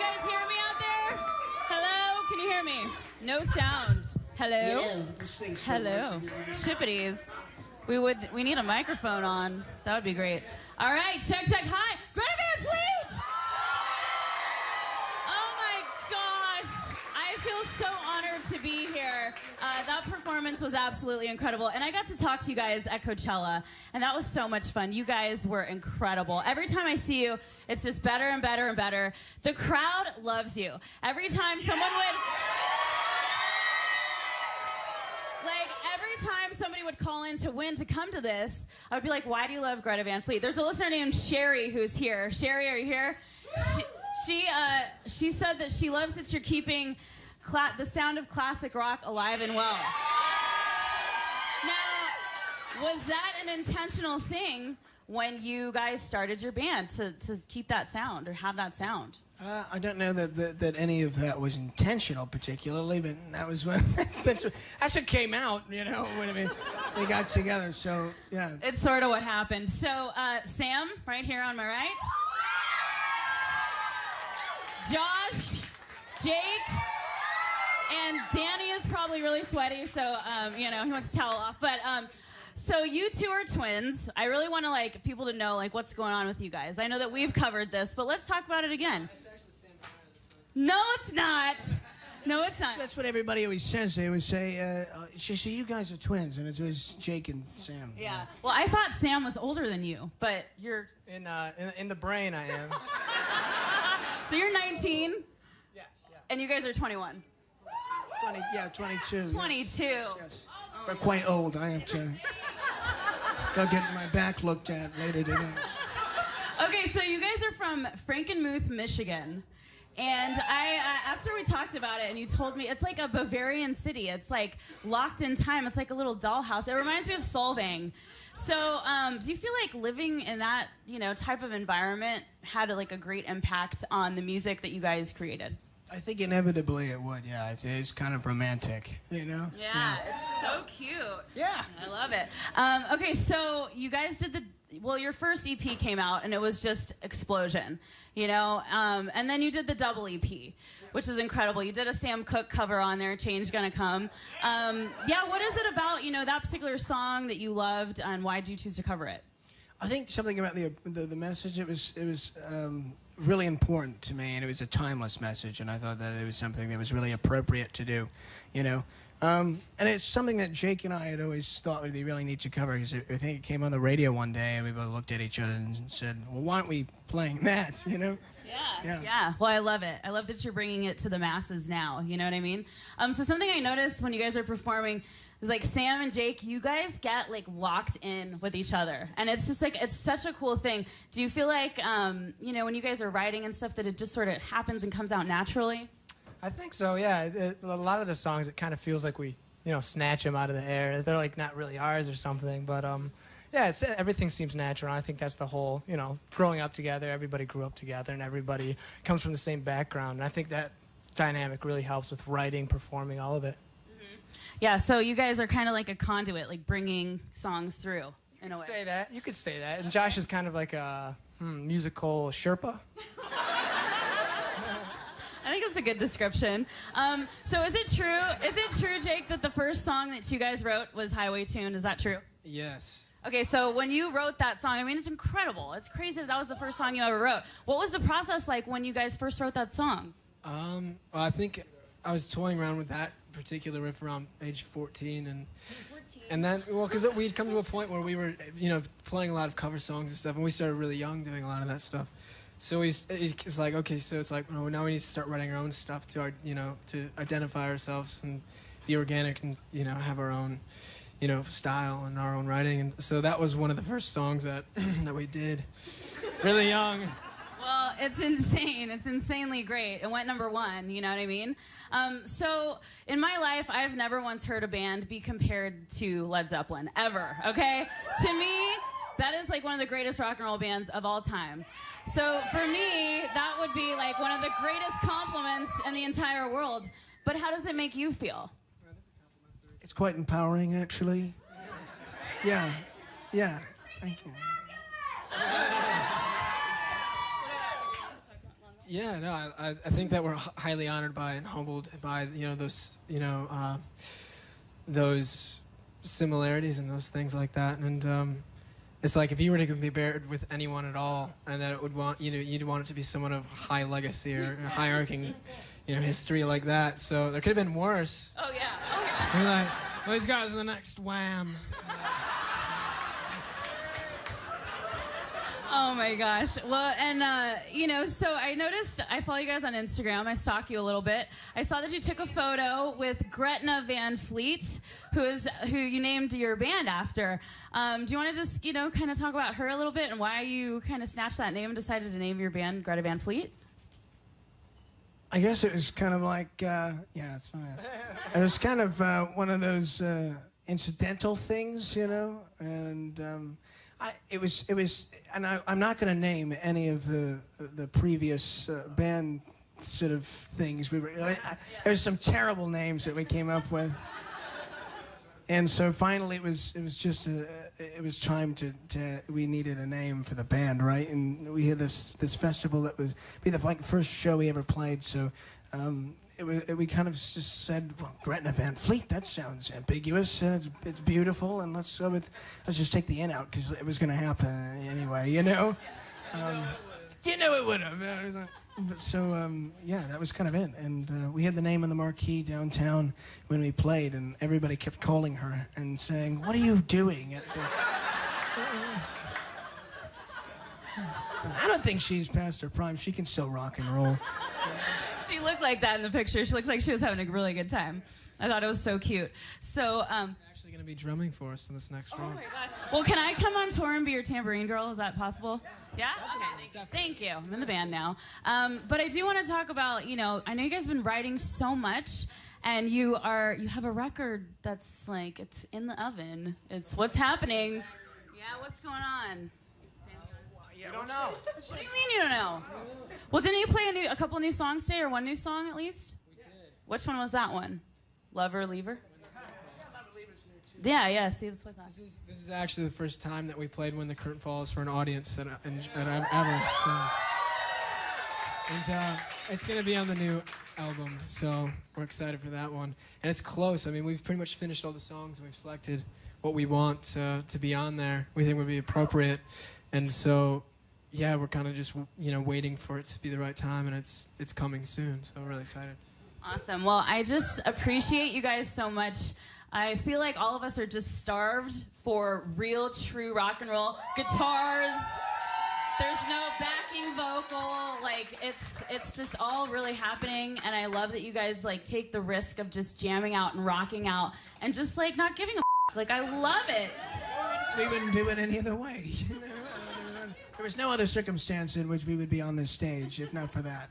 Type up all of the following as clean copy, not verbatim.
guys hear me out there? Hello? Can you hear me? No sound. Hello? Hello. Chippities. We need a microphone on. That would be great. All right, check. Hi. Greta Van Fleet! Oh my gosh. I feel so honored to be here. That performance was absolutely incredible. And I got to talk to you guys at Coachella, and that was so much fun. You guys were incredible. Every time I see you, it's just better and better and better. The crowd loves you. Every time someone would... Every time somebody would call in to win to come to this, I would be like, why do you love Greta Van Fleet? There's a listener named Sherry who's here. Sherry, are you here? She said that she loves that you're keeping the sound of classic rock alive and well. Now, was that an intentional thing when you guys started your band to keep that sound or have that sound? I don't know that any of that was intentional particularly, but that was when that's what came out, you know, when we got together. So yeah, it's sort of what happened. So Sam, right here on my right, Josh, Jake, and Danny is probably really sweaty, so you know, he wants to towel off. But so you two are twins. I really want to people to know what's going on with you guys. I know that we've covered this, but let's talk about it again. No, it's not. No, it's not. That's what everybody always says. They always say, so you guys are twins, and it was Jake and Sam. Yeah. Well, I thought Sam was older than you, but you're... In the brain, I am. So you're 19? Yeah. And you guys are 21? 22. 22. Yes. We're quite old. I have to go get my back looked at later today. Okay, so you guys are from Frankenmuth, Michigan. And after we talked about it and you told me, it's like a Bavarian city. It's like locked in time. It's like a little dollhouse. It reminds me of Solvang. So do you feel like living in that, type of environment had a great impact on the music that you guys created? I think inevitably it would, yeah. It's kind of romantic, you know? Yeah, it's so cute. Yeah. I love it. Okay, so you guys did your first EP came out and it was just Explosion, and then you did the double EP, which is incredible. You did a Sam Cooke cover on there, Change Gonna Come. What is it about, that particular song that you loved, and why did you choose to cover it? I think something about the message, it was really important to me, and it was a timeless message, and I thought that it was something that was really appropriate to do, and it's something that Jake and I had always thought would be really neat to cover, because I think it came on the radio one day, and we both looked at each other and said, well, why aren't we playing that, Yeah. Well, I love it. I love that you're bringing it to the masses now, you know what I mean? So something I noticed when you guys are performing is Sam and Jake, you guys get locked in with each other, and it's just it's such a cool thing. Do you feel like when you guys are writing and stuff that it just sort of happens and comes out naturally? I think so, yeah. A lot of the songs, it kind of feels like we, snatch them out of the air. They're not really ours or something, but yeah, everything seems natural. I think that's the whole, growing up together. Everybody grew up together, and everybody comes from the same background. And I think that dynamic really helps with writing, performing, all of it. Yeah, so you guys are kind of like a conduit, bringing songs through in a way. You could say that. And Josh is kind of like a musical Sherpa. I think that's a good description. So is it true, Jake, that the first song that you guys wrote was Highway Tune? Is that true? Yes. Okay, so when you wrote that song, it's incredible. It's crazy that was the first song you ever wrote. What was the process like when you guys first wrote that song? Well, I think I was toying around with that particular riff around age 14, and then, because we'd come to a point where we were, playing a lot of cover songs and stuff, and we started really young doing a lot of that stuff. So it's like, okay, so it's like, now we need to start writing our own stuff to to identify ourselves and be organic and, have our own, style and our own writing. And so that was one of the first songs that we did really young. Well, it's insane. It's insanely great. It went #1, you know what I mean? So in my life, I've never once heard a band be compared to Led Zeppelin, ever, okay? To me, that is one of the greatest rock and roll bands of all time. So for me, that would be one of the greatest compliments in the entire world. But how does it make you feel? It's quite empowering, actually. Yeah. Thank you. Yeah, no, I think that we're highly honored by and humbled by those similarities and those things like that. And it's like if you were to be paired with anyone at all, and that it would want you'd want it to be someone of high legacy or high-arcing history like that. So there could have been worse. Oh yeah. Oh yeah. We're like, well, these guys are the next Wham. Oh my gosh. Well, and so I noticed, I follow you guys on Instagram. I stalk you a little bit. I saw that you took a photo with Gretna Van Fleet, who you named your band after. Do you want to just, kind of talk about her a little bit and why you kind of snatched that name and decided to name your band Greta Van Fleet? I guess it was kind of like, it's fine. It was kind of one of those incidental things, and it was, and I'm not going to name any of the previous band sort of things. There's some terrible names that we came up with, and so finally it was just it was time to we needed a name for the band, right? And we had this festival that was be the first show we ever played, so. We kind of just said, well, Gretna Van Fleet, that sounds ambiguous. It's beautiful, and let's just take the N out because it was going to happen anyway, You know it would have. So, that was kind of it. And we had the name on the marquee downtown when we played, and everybody kept calling her and saying, what are you doing at the... I don't think she's past her prime. She can still rock and roll. She looked like that in the picture. She looked like she was having a really good time. I thought it was so cute. So, actually going to be drumming for us in this next round. Oh my gosh. Well, can I come on tour and be your tambourine girl? Is that possible? Yeah? Okay, thank you. I'm in the band now. But I do want to talk about, I know you guys have been writing so much, and you have a record that's like, it's in the oven. It's what's happening. Yeah, what's going on? You don't know. What do you mean you don't know? Well, didn't you play a couple new songs today, or one new song at least? We did. Which one was that one? Lover, Leaver? Yeah. See, that's what I thought. This is actually the first time that we played When the Curtain Falls for an audience ever. So, and it's gonna be on the new album, so we're excited for that one. And it's close. I mean, we've pretty much finished all the songs, and we've selected what we want to be on there. We think would be appropriate, and so. Yeah, we're kind of just, waiting for it to be the right time, and it's coming soon, so we're really excited. Awesome. Well, I just appreciate you guys so much. I feel like all of us are just starved for real, true rock and roll. Guitars, there's no backing vocal. Like, it's just all really happening, and I love that you guys, take the risk of just jamming out and rocking out and just, not giving a f***. Like, I love it. We wouldn't do it any other way, There was no other circumstance in which we would be on this stage, if not for that.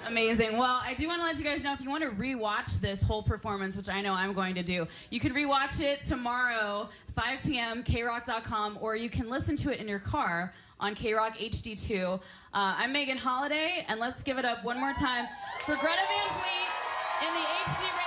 Amazing. Well, I do want to let you guys know, if you want to rewatch this whole performance, which I know I'm going to do, you can rewatch it tomorrow, 5 p.m., krock.com, or you can listen to it in your car on KROQ HD2. I'm Megan Holiday, and let's give it up one more time for Greta Van Fleet in the HD Radio.